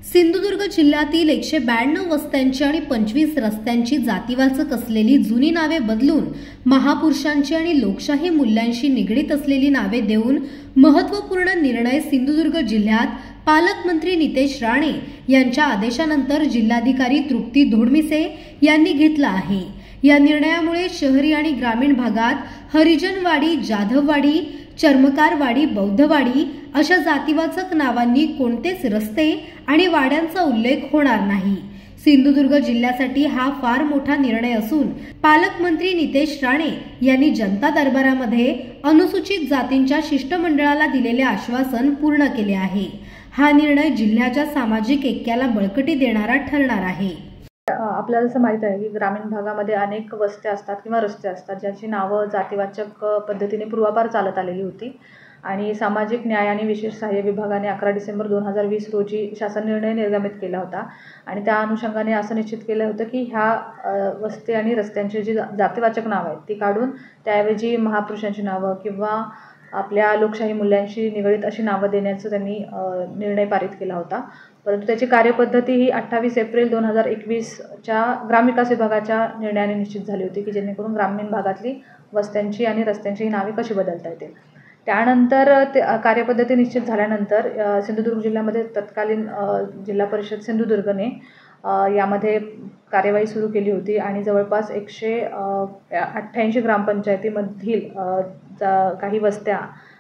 सिंधुदुर्ग जिल्ह्यातील 192 वस्त्यांची आणि 25 रस्त्यांची जातीवाचक असलेली जुनी नावे बदलून महापुरुषांची आणि लोकशाही मूल्यांशी निगडीत असलेली नावे देऊन महत्त्वपूर्ण निर्णय सिंधुदुर्ग जिल्ह्यात पालकमंत्री नितेश राणे यांच्या आदेशानंतर जिल्हाधिकारी तृप्ती धोडमिसे यांनी घेतला आहे। या निर्णयामुळे शहरी आणि ग्रामीण भागात हरिजनवाडी, जाधववाडी, चर्मकारवाडी, बौद्धवाडी अशा जातीवाचक नावांनी कोणतेच रस्ते आणि वाड्यांचा उल्लेख होणार नाही। सिंधुदुर्ग जिल्ह्यासाठी हा फार मोठा निर्णय असून पालकमंत्री नितेश राणे यांनी जनता दरबारामध्ये अनुसूचित जातींच्या शिष्टमंडळाला दिलेले आश्वासन पूर्ण केले आहे। हा निर्णय जिल्ह्याच्या सामाजिक ऐक्याला बळकटी देणारा ठरणार आहे। आपल्याला जसं माहित आहे की ग्रामीण भागामध्ये अनेक वस्त्या असतात किंवा रस्ते असतात ज्याची नावं जातीवाचक पद्धतीने पूर्वापार चालत आलेली होती आणि सामाजिक न्याय आणि विशेष सहाय्य विभागाने 11 डिसेंबर 2020 रोजी शासन निर्णय निर्गमित केला होता आणि त्या अनुषंगाने असं निश्चित केलं होतं की ह्या वस्ती आणि रस्त्यांची जी जातीवाचक नावं आहेत ती काढून त्याऐवजी महापुरुषांची नावं किंवा आपल्या लोकशाही मूल्यांशी निगडीत अशी नावं देण्याचा त्यांनी निर्णय पारित केला होता। परंतु त्याची कार्यपद्धती ही 28 एप्रिल 2021च्या ग्रामविकास विभागाच्या निर्णयाने निश्चित झाली होती की जेणेकरून ग्रामीण भागातली वस्त्यांची आणि रस्त्यांची नावे कशी बदलता येतील। त्यानंतर कार्यपद्धती निश्चित झाल्यानंतर सिंधुदुर्ग जिल्ह्यामध्ये तत्कालीन जिल्हा परिषद सिंधुदुर्गने यामध्ये कार्यवाही सुरू केली होती आणि जवळपास 188 ग्रामपंचायतीमधील काही वस्त्या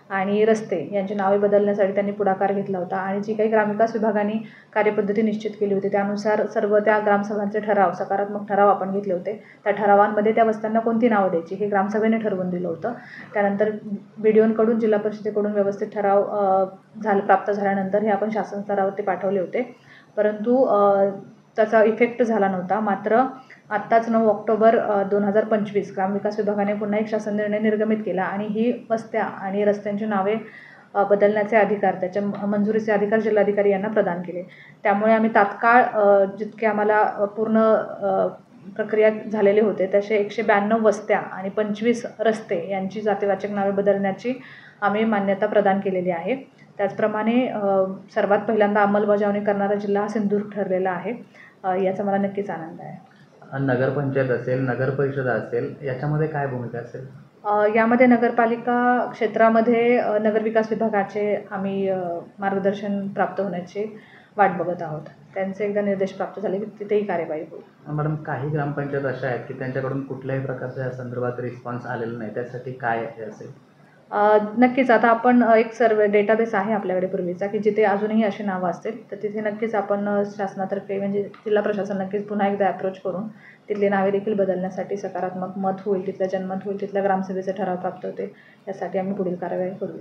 आणि रस्ते यांची नावे बदलण्यासाठी त्यांनी पुढाकार घेतला होता आणि जी काही ग्रामविकास विभागाने कार्यपद्धती निश्चित केली होती त्यानुसार सर्व त्या ग्रामसभांचे ठराव, सकारात्मक ठराव आपण घेतले होते। त्या ठरावांमध्ये त्या वस्त्यांना कोणती नावं द्यायची हे ग्रामसभेने ठरवून दिलं होतं। त्यानंतर BDOंकडून जिल्हा परिषदेकडून व्यवस्थित ठराव प्राप्त झाल्यानंतर हे आपण शासन स्तरावरती पाठवले होते, परंतु त्याचा इफेक्ट झाला नव्हता। मात्र आत्ताच 9 ऑक्टोबर 2025 ग्रामविकास विभागाने पुन्हा एक शासन निर्णय निर्गमित केला आणि ही वस्त्या आणि रस्त्यांची नावे बदलण्याचे अधिकार, त्याच्या मंजुरीचे अधिकार जिल्हाधिकारी यांना प्रदान केले। त्यामुळे आम्ही तात्काळ जितके आम्हाला पूर्ण प्रक्रिया झालेले होते तसे 192 वस्त्या आणि 25 रस्ते यांची जातीवाचक नावे बदलण्याची आम्ही मान्यता प्रदान केलेली आहे। त्याचप्रमाणे सर्वात पहिल्यांदा अंमलबजावणी करणारा जिल्हा सिंधुदुर्ग ठरलेला आहे, याचा मला नक्कीच आनंद आहे। नगरपंचायत असेल, नगर परिषद असेल, याच्यामध्ये काय भूमिका असेल? यामध्ये नगरपालिका क्षेत्रामध्ये नगरविकास विभागाचे आम्ही मार्गदर्शन प्राप्त होण्याची वाट बघत आहोत। त्यांचे एकदा निर्देश प्राप्त झाले की तिथेही कार्यवाही होईल। मॅडम, काही ग्रामपंचायत अशा आहेत की त्यांच्याकडून कुठल्याही प्रकारच्या संदर्भात रिस्पॉन्स आलेला नाही, त्यासाठी काय असेल? नक्कीच आता आपण एक सर्वे डेटाबेस आहे आपल्याकडे पूर्वीचा की जिथे अजूनही अशी नावं असतील तर तिथे नक्कीच आपण शासनातर्फे म्हणजे जिल्हा प्रशासन नक्कीच पुन्हा एकदा अप्रोच करून तिथली नावे देखील बदलण्यासाठी सकारात्मक मत होईल, तिथलं जनमत होईल, तिथल्या ग्रामसभेचे ठराव प्राप्त होते, यासाठी आम्ही पुढील कार्यवाही करू।